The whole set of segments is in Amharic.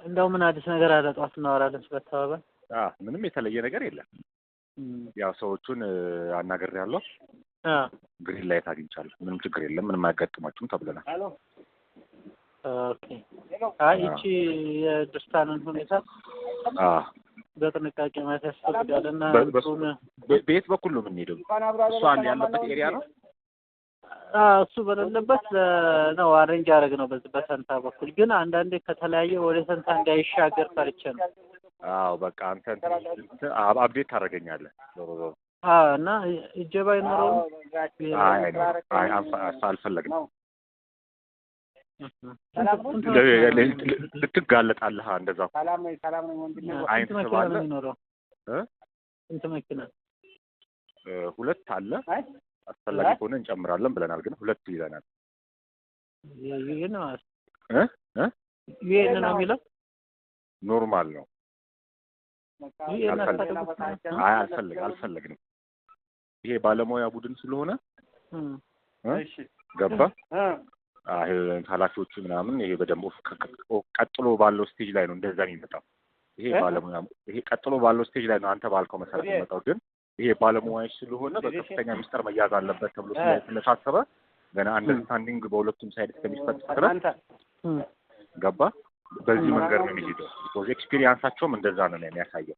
እንደው ምን አዲስ ነገር አለ? ጧት እናወራለን ስለተባባል። ምንም የተለየ ነገር የለም። ያው ሰዎቹን አናግሬያለሁ። ግሪን ላይት አግኝቻለሁ። ምንም ችግር የለም፣ ምንም አያጋጥማችሁም ተብለናል። ኦኬ። እቺ የድስታንን ሁኔታ በጥንቃቄ ማየት ያስፈልጋል። እና በየት በኩል ነው የምንሄደው? እሱ አለ ያለበት ኤሪያ ነው። እሱ በሌለበት ነው አሬንጅ አደረግ ነው በሰንታ በኩል። ግን አንዳንዴ ከተለያየ ወደ ሰንታ እንዳይሻገር ፈርቼ ነው። በቃ አንተ አፕዴት ታደርገኛለህ። እና እጀባ ይኖረው አልፈለግንም። ልትጋለጣለህ። እንደዛ አይን ስባለ ስንት መኪና? 2 አለ። አስፈላጊ ከሆነ እንጨምራለን ብለናል፣ ግን 2 ይዘናል። ይሄን ነው የሚለው ኖርማል ነው። አልፈለግንም። ይሄ ባለሙያ ቡድን ስለሆነ ገባ። ኃላፊዎቹ ምናምን ይሄ በደንብ ቀጥሎ ባለው ስቴጅ ላይ ነው እንደዛ የሚመጣው። ይሄ ቀጥሎ ባለው ስቴጅ ላይ ነው አንተ ባልከው መሰረት የሚመጣው። ግን ይሄ ባለሙያዎች ስለሆነ በከፍተኛ ሚስጥር መያዝ አለበት ተብሎ ስለታሰበ ገና አንደርስታንዲንግ በሁለቱም ሳይድ እስከሚፈጠር ድረስ ገባ። በዚህ መንገድ ነው የሚሄደው። ቢኮዝ ኤክስፒሪየንሳቸውም እንደዛ ነው የሚያሳየው።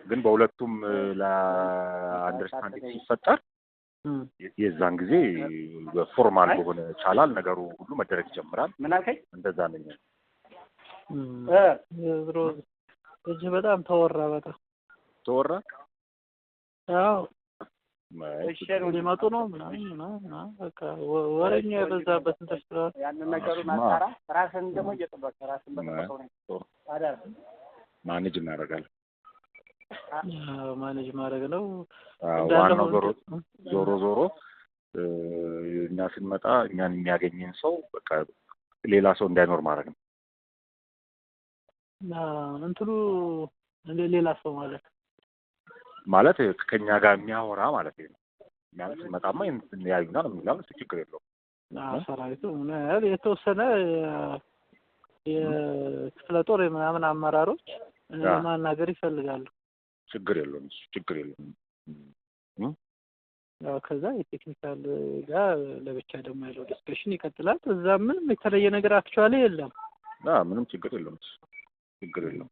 ግን በሁለቱም ለአንደርስታንዲንግ ሲፈጠር የዛን ጊዜ ፎርማል በሆነ ቻላል ነገሩ ሁሉ መደረግ ይጀምራል። ምን አልከኝ? እንደዛ ነው። እዚህ በጣም ተወራ። ሊመጡ ነው ምናምን በቃ ወሬኛ የበዛበት እንትን ስለሆነ ያንን ነገሩ ማጣራ ራስን ደግሞ እየጠበቀ ራስን በተፈጠው ነው ማኔጅ እናደርጋለን። ማኔጅ ማድረግ ነው ዋናው። ዞሮ እኛ ስንመጣ እኛን የሚያገኝን ሰው በቃ ሌላ ሰው እንዳይኖር ማድረግ ነው። እንትኑ ሌላ ሰው ማለት ከኛ ጋር የሚያወራ ማለት ነው። እኛን ስንመጣማ ያዩናል ምናምን እሱ ችግር የለውም። ሰራዊቱ የተወሰነ የክፍለ ጦር ምናምን አመራሮች ማናገር ይፈልጋሉ። ችግር የለውም። ከዛ የቴክኒካል ጋር ለብቻ ደግሞ ያለው ዲስከሽን ይቀጥላል። እዛ ምንም የተለየ ነገር አክቹዋሊ የለም። ምንም ችግር የለውም።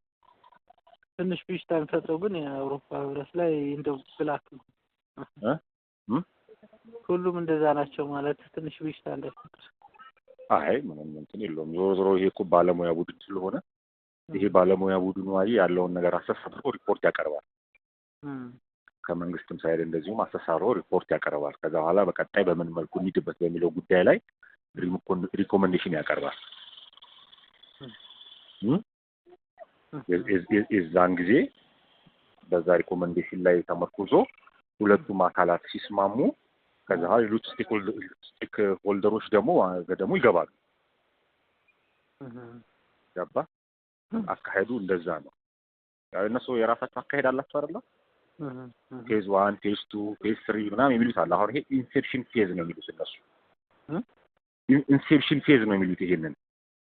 ትንሽ ብዥታ የሚፈጥረው ግን የአውሮፓ ህብረት ላይ እንደው ብላክ ነው። ሁሉም እንደዛ ናቸው ማለት ትንሽ ብዥታ እንዳይፈጥር። ምንም እንትን የለውም። ዞሮ ይሄ እኮ ባለሙያ ቡድን ስለሆነ ይሄ ባለሙያ ቡድኑ ያለውን ነገር አሰሳስሮ ሪፖርት ያቀርባል። ከመንግስትም ሳይድ እንደዚሁም አሰሳስሮ ሪፖርት ያቀርባል። ከዛ በኋላ በቀጣይ በምን መልኩ እንሂድበት በሚለው ጉዳይ ላይ ሪኮሜንዴሽን ያቀርባል። የዛን ጊዜ በዛ ሪኮሜንዴሽን ላይ ተመርኩዞ ሁለቱም አካላት ሲስማሙ ከዛ ሌሎች ስቴክ ሆልደሮች ደግሞ ይገባሉ። ገባ። አካሄዱ እንደዛ ነው። እነሱ የራሳቸው አካሄድ አላቸው አይደል? ፌዝ 1 ፌዝ 2 ፌዝ 3 ምናምን የሚሉት አለ። አሁን ይሄ ኢንሴፕሽን ፌዝ ነው የሚሉት እነሱ። ኢንሴፕሽን ፌዝ ነው የሚሉት ይሄንን።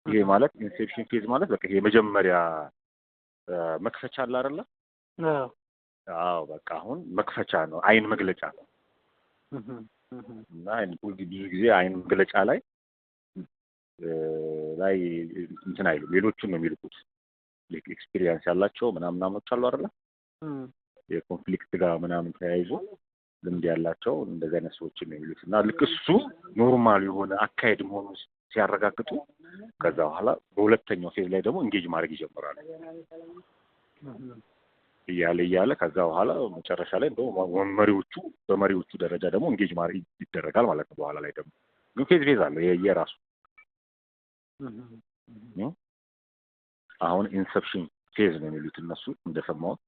ይሄ ማለት ኢንሴፕሽን ፌዝ ማለት በቃ ይሄ መጀመሪያ መክፈቻ አለ አይደል? በቃ አሁን መክፈቻ ነው፣ አይን መግለጫ ነው። እና ብዙ ጊዜ አይን መግለጫ ላይ እንትን አይሉ ሌሎቹን ነው የሚልኩት። ኤክስፒሪየንስ ያላቸው ምናምኖች አሉ አይደል? የኮንፍሊክት ጋር ምናምን ተያይዞ ልምድ ያላቸው እንደዚህ አይነት ሰዎችን ነው የሚሉት። እና ልክ እሱ ኖርማል የሆነ አካሄድ መሆኑን ሲያረጋግጡ ከዛ በኋላ በሁለተኛው ፌዝ ላይ ደግሞ ኢንጌጅ ማድረግ ይጀምራሉ። እያለ ከዛ በኋላ መጨረሻ ላይ በመሪዎቹ ደረጃ ደግሞ ኢንጌጅ ማድረግ ይደረጋል ማለት ነው። በኋላ ላይ ደግሞ ግን ፌዝ አለው የራሱ። አሁን ኢንሰፕሽን ፌዝ ነው የሚሉት እነሱ እንደሰማሁት።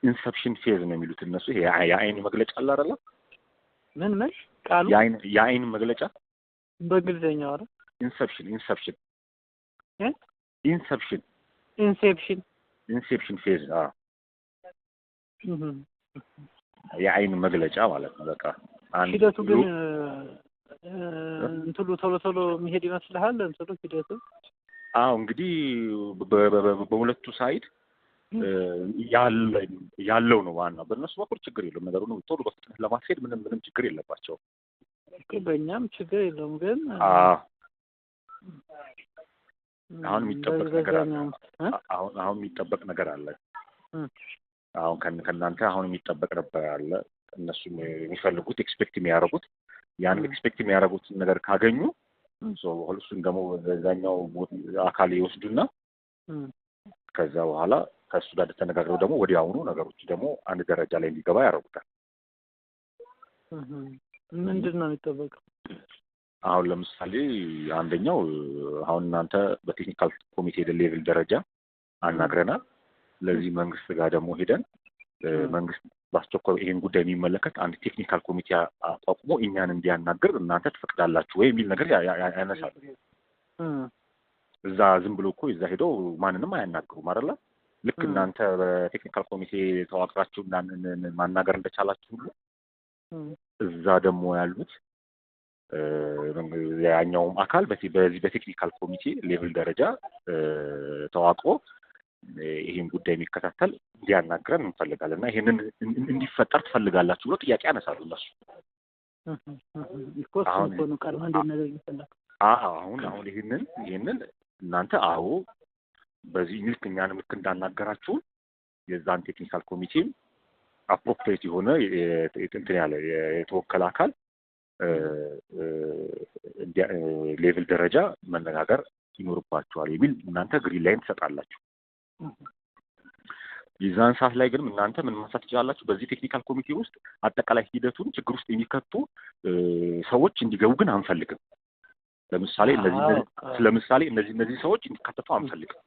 ኢንሰፕሽን ፌዝ ነው የሚሉት እነሱ። ይሄ የአይን መግለጫ አለ አይደል? ምን ቃሉ? የአይን መግለጫ በእንግሊዘኛው አይደል? ኢንሴፕሽን ፌዝ የአይን መግለጫ ማለት ነው። በቃ ሂደቱ ግን እንትሉ ቶሎ የሚሄድ ይመስልሃል እንትሉ ሂደቱ? አዎ እንግዲህ በሁለቱ ሳይድ ያለው ነው ዋናው። በእነሱ በኩል ችግር የለውም ነገሩ ነው ቶሎ በፍጥነት ለማስሄድ ምንም ችግር የለባቸውም። በእኛም ችግር የለውም ግን አሁን የሚጠበቅ ነገር አለ። አሁን የሚጠበቅ ነገር አለ። አሁን ከእናንተ አሁን የሚጠበቅ ነበር አለ። እነሱ የሚፈልጉት ኤክስፔክት የሚያደርጉት ያን ኤክስፔክት የሚያደርጉት ነገር ካገኙ እሱን ደግሞ በዛኛው አካል ይወስዱና ከዛ በኋላ ከእሱ ጋር ተነጋግረው ደግሞ ወዲያውኑ ነገሮች ደግሞ አንድ ደረጃ ላይ እንዲገባ ያደርጉታል። ምንድን ነው የሚጠበቀው? አሁን ለምሳሌ አንደኛው አሁን እናንተ በቴክኒካል ኮሚቴ ሌቭል ደረጃ አናግረናል። ለዚህ መንግስት ጋር ደግሞ ሄደን መንግስት በአስቸኳይ ይሄን ጉዳይ የሚመለከት አንድ ቴክኒካል ኮሚቴ አቋቁሞ እኛን እንዲያናግር እናንተ ትፈቅዳላችሁ ወይ የሚል ነገር ያነሳሉ። እዛ ዝም ብሎ እኮ እዛ ሄደው ማንንም አያናግሩም አይደለ? ልክ እናንተ በቴክኒካል ኮሚቴ ተዋቅራችሁ ማናገር እንደቻላችሁ ሁሉ እዛ ደግሞ ያሉት ያኛውም አካል በዚህ በቴክኒካል ኮሚቴ ሌቭል ደረጃ ተዋቅሮ ይሄን ጉዳይ የሚከታተል እንዲያናግረን እንፈልጋለን እና ይሄንን እንዲፈጠር ትፈልጋላችሁ ብሎ ጥያቄ ያነሳሉ እነሱ። አሁን ይሄንን እናንተ አዎ በዚህ ልክ እኛንም ልክ እንዳናገራችሁ የዛን ቴክኒካል ኮሚቴም አፕሮፕሪየት የሆነ እንትን ያለ የተወከለ አካል ሌቭል ደረጃ መነጋገር ይኖርባችኋል የሚል እናንተ ግሪን ላይን ትሰጣላችሁ። የዛን ሰዓት ላይ ግን እናንተ ምን ማንሳት ትችላላችሁ? በዚህ ቴክኒካል ኮሚቴ ውስጥ አጠቃላይ ሂደቱን ችግር ውስጥ የሚከቱ ሰዎች እንዲገቡ ግን አንፈልግም። ለምሳሌ እነዚህ ሰዎች እንዲካተቱ አንፈልግም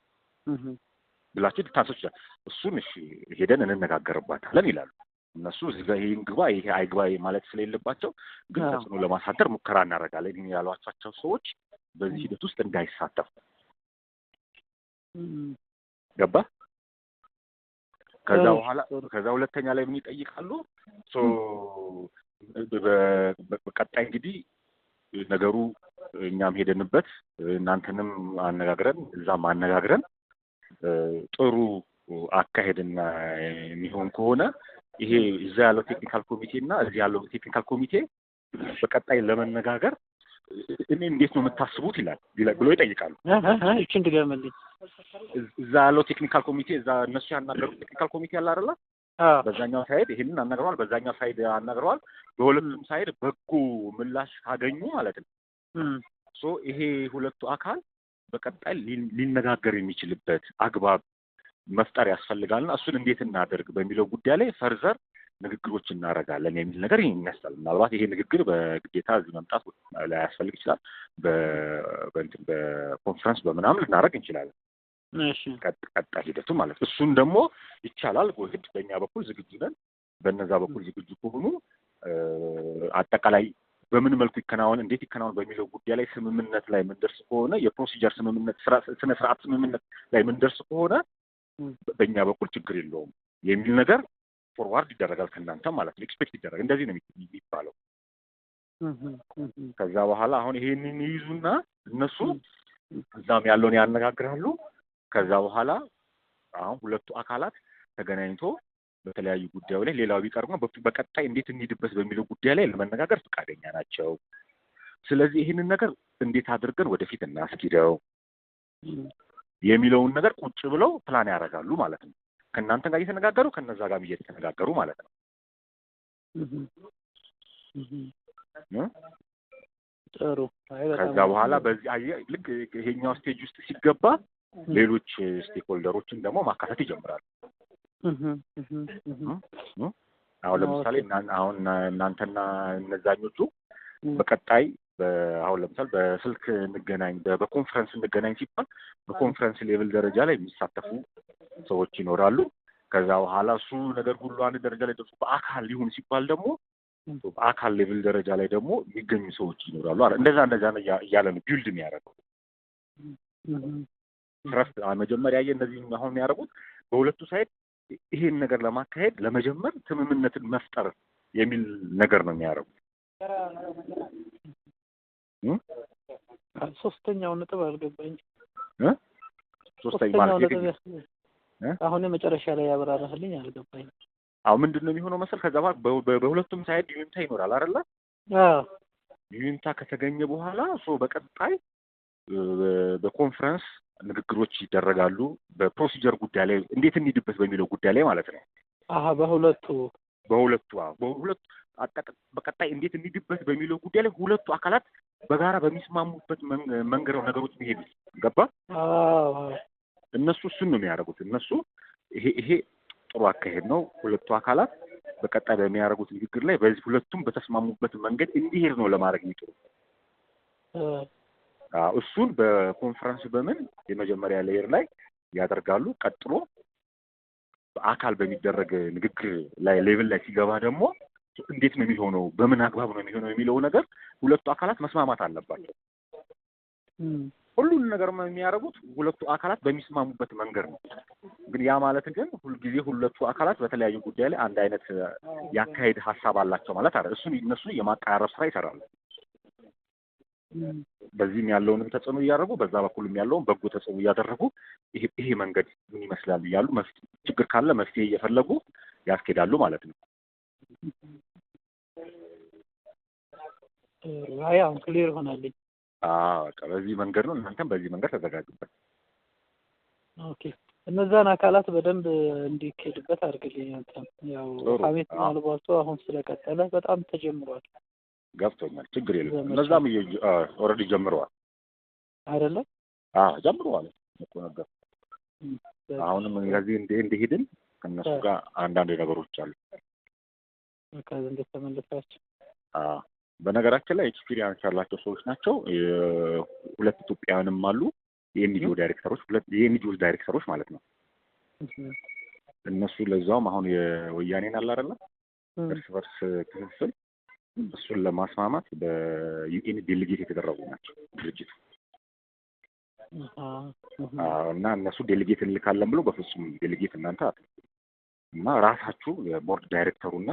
ብላችሁ ልታነሱ ይችላል። እሱን እሺ ሄደን እንነጋገርባታለን ይላሉ እነሱ። እዚህ ጋር ይሄን ግባ ይሄ አይግባ ማለት ስለሌለባቸው ግን ተጽዕኖ ለማሳደር ሙከራ እናደርጋለን ያሏቸው ሰዎች በዚህ ሂደት ውስጥ እንዳይሳተፉ ገባ። ከዛ ሁለተኛ ላይ ምን ይጠይቃሉ? በቀጣይ እንግዲህ ነገሩ እኛም ሄደንበት እናንተንም አነጋግረን እዛም አነጋግረን ጥሩ አካሄድና የሚሆን ከሆነ ይሄ እዛ ያለው ቴክኒካል ኮሚቴ እና እዚህ ያለው ቴክኒካል ኮሚቴ በቀጣይ ለመነጋገር እኔ እንዴት ነው የምታስቡት ይላል ብሎ ይጠይቃሉ። እቺ እንድገመልኝ እዛ ያለው ቴክኒካል ኮሚቴ እዛ እነሱ ያናገሩት ቴክኒካል ኮሚቴ ያለ አይደለ? በዛኛው ሳይድ ይሄንን አናግረዋል፣ በዛኛው ሳይድ አናግረዋል። በሁለቱም ሳይድ በጎ ምላሽ ካገኙ ማለት ነው ይሄ ሁለቱ አካል በቀጣይ ሊነጋገር የሚችልበት አግባብ መፍጠር ያስፈልጋልና እሱን እንዴት እናደርግ በሚለው ጉዳይ ላይ ፈርዘር ንግግሮች እናደርጋለን የሚል ነገር ይነሳል። ምናልባት ይሄ ንግግር በግዴታ እዚህ መምጣት ላያስፈልግ ይችላል። በኮንፈረንስ በምናምን ልናደርግ እንችላለን። ቀጣይ ሂደቱ ማለት እሱን ደግሞ ይቻላል። ጎሂድ በእኛ በኩል ዝግጁ ነን። በእነዛ በኩል ዝግጁ ከሆኑ አጠቃላይ በምን መልኩ ይከናወን እንዴት ይከናወን በሚለው ጉዳይ ላይ ስምምነት ላይ ምንደርስ ከሆነ የፕሮሲጀር ስምምነት ስነ ስርዓት ስምምነት ላይ ምንደርስ ከሆነ በእኛ በኩል ችግር የለውም የሚል ነገር ፎርዋርድ ይደረጋል ከእናንተ ማለት ነው። ኤክስፔክት ይደረግ እንደዚህ ነው የሚባለው። ከዛ በኋላ አሁን ይሄንን ይይዙና እነሱ እዛም ያለውን ያነጋግራሉ። ከዛ በኋላ አሁን ሁለቱ አካላት ተገናኝቶ በተለያዩ ጉዳዩ ላይ ሌላው ቢቀርቡ በቀጣይ እንዴት እንሂድበት በሚለው ጉዳይ ላይ ለመነጋገር ፈቃደኛ ናቸው። ስለዚህ ይህንን ነገር እንዴት አድርገን ወደፊት እናስኪደው የሚለውን ነገር ቁጭ ብለው ፕላን ያደርጋሉ ማለት ነው። ከእናንተ ጋር እየተነጋገሩ ከነዛ ጋር እየተነጋገሩ ማለት ነው። ጥሩ። ከዛ በኋላ በዚህ ልክ ይሄኛው ስቴጅ ውስጥ ሲገባ ሌሎች ስቴክሆልደሮችን ደግሞ ማካተት ይጀምራሉ። አሁን ለምሳሌ አሁን እናንተና እነዛኞቹ በቀጣይ አሁን ለምሳሌ በስልክ እንገናኝ በኮንፈረንስ እንገናኝ ሲባል በኮንፈረንስ ሌቭል ደረጃ ላይ የሚሳተፉ ሰዎች ይኖራሉ። ከዛ በኋላ እሱ ነገር ሁሉ አንድ ደረጃ ላይ ደርሶ በአካል ሊሆን ሲባል ደግሞ በአካል ሌቭል ደረጃ ላይ ደግሞ የሚገኙ ሰዎች ይኖራሉ። እንደዛ እያለ ነው ቢልድ የሚያደርገው። ትረስት መጀመሪያ እነዚህ አሁን የሚያደርጉት በሁለቱ ሳይድ ይሄን ነገር ለማካሄድ ለመጀመር ስምምነትን መፍጠር የሚል ነገር ነው የሚያደርጉት። ሶስተኛው ነጥብ አልገባኝ። ሶስተኛው ነጥብ አሁን መጨረሻ ላይ ያብራራህልኝ አልገባኝ። አሁን ምንድነው የሚሆነው መሰል ከዛ በሁለቱም ሳይድ ዩኒታ ይኖራል አይደለ? ዩኒታ ከተገኘ በኋላ በቀጣይ በኮንፈረንስ ንግግሮች ይደረጋሉ። በፕሮሲጀር ጉዳይ ላይ እንዴት እንሂድበት በሚለው ጉዳይ ላይ ማለት ነው። በሁለቱ በቀጣይ እንዴት እንሂድበት በሚለው ጉዳይ ላይ ሁለቱ አካላት በጋራ በሚስማሙበት መንገድ ነው ነገሮች የሚሄዱ። ገባ? እነሱ እሱን ነው የሚያደርጉት። እነሱ ይሄ ጥሩ አካሄድ ነው። ሁለቱ አካላት በቀጣይ በሚያደርጉት ንግግር ላይ በዚህ ሁለቱም በተስማሙበት መንገድ እንዲሄድ ነው ለማድረግ የሚጥሩ። እሱን በኮንፈረንስ የመጀመሪያ ሌየር ላይ ያደርጋሉ። ቀጥሎ በአካል በሚደረግ ንግግር ላይ ሌቭል ላይ ሲገባ ደግሞ እንዴት ነው የሚሆነው፣ በምን አግባብ ነው የሚሆነው የሚለው ነገር ሁለቱ አካላት መስማማት አለባቸው። ሁሉን ነገር የሚያደርጉት ሁለቱ አካላት በሚስማሙበት መንገድ ነው። ግን ያ ማለት ግን ሁልጊዜ ሁለቱ አካላት በተለያዩ ጉዳይ ላይ አንድ አይነት ያካሄድ ሀሳብ አላቸው ማለት አይደል። እነሱ የማቀራረብ ስራ ይሰራሉ። በዚህም ያለውንም ተጽዕኖ እያደረጉ በዛ በኩልም ያለውን በጎ ተጽዕኖ እያደረጉ ይሄ መንገድ ምን ይመስላል እያሉ ችግር ካለ መፍትሄ እየፈለጉ ያስኬዳሉ ማለት ነው። አሁን ክሊር ሆናለኝ። በዚህ መንገድ ነው። እናንተም በዚህ መንገድ ተዘጋጁበት። ኦኬ። እነዛን አካላት በደንብ እንዲኬድበት አድርግልኝ። ያው ሀሜት ምናልባቱ አሁን ስለቀጠለ በጣም ተጀምሯል። ገብቶኛል። ችግር የለም። እነዛም ኦልሬዲ ጀምረዋል አይደለ? ጀምረዋል እኮ ነገር። አሁንም ከዚህ እንደሄድን ከእነሱ ጋር አንዳንድ ነገሮች አሉ። ከዚህ እንደተመለሳችሁ በነገራችን ላይ ኤክስፒሪየንስ ያላቸው ሰዎች ናቸው። ሁለት ኢትዮጵያውያንም አሉ የኤንጂኦ ዳይሬክተሮች ማለት ነው። እነሱ ለዛውም አሁን የወያኔን አለ አይደለ እርስ በርስ ክፍፍል እሱን ለማስማማት በዩኤን ዴሊጌት የተደረጉ ናቸው ድርጅቱ እና እነሱ ዴሊጌት እንልካለን ብሎ በፍጹም ዴሊጌት እናንተ እና ራሳችሁ የቦርድ ዳይሬክተሩና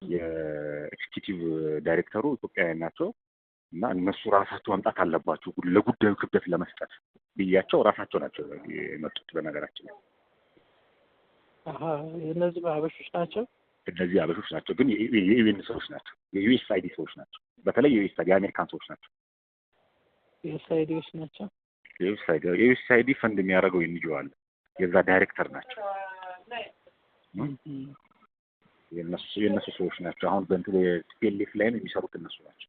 የኤክስኪዩቲቭ ዳይሬክተሩ ኢትዮጵያውያን ናቸው እና እነሱ ራሳቸው መምጣት አለባቸው ለጉዳዩ ክብደት ለመስጠት ብያቸው ራሳቸው ናቸው የመጡት። በነገራችን ላይ እነዚህ አበሾች ናቸው። እነዚህ አበሾች ናቸው፣ ግን የዩኤን ሰዎች ናቸው። የዩኤስአይዲ ሰዎች ናቸው። በተለይ የአሜሪካን ሰዎች ናቸው። የዩኤስአይዲዎች ናቸው። የዩኤስአይዲ ፈንድ የሚያደርገው ኤንጂኦ አለ። የዛ ዳይሬክተር ናቸው። የእነሱ ሰዎች ናቸው። አሁን በእንትን ቲፒኤልኤፍ ላይ ነው የሚሰሩት እነሱ ናቸው።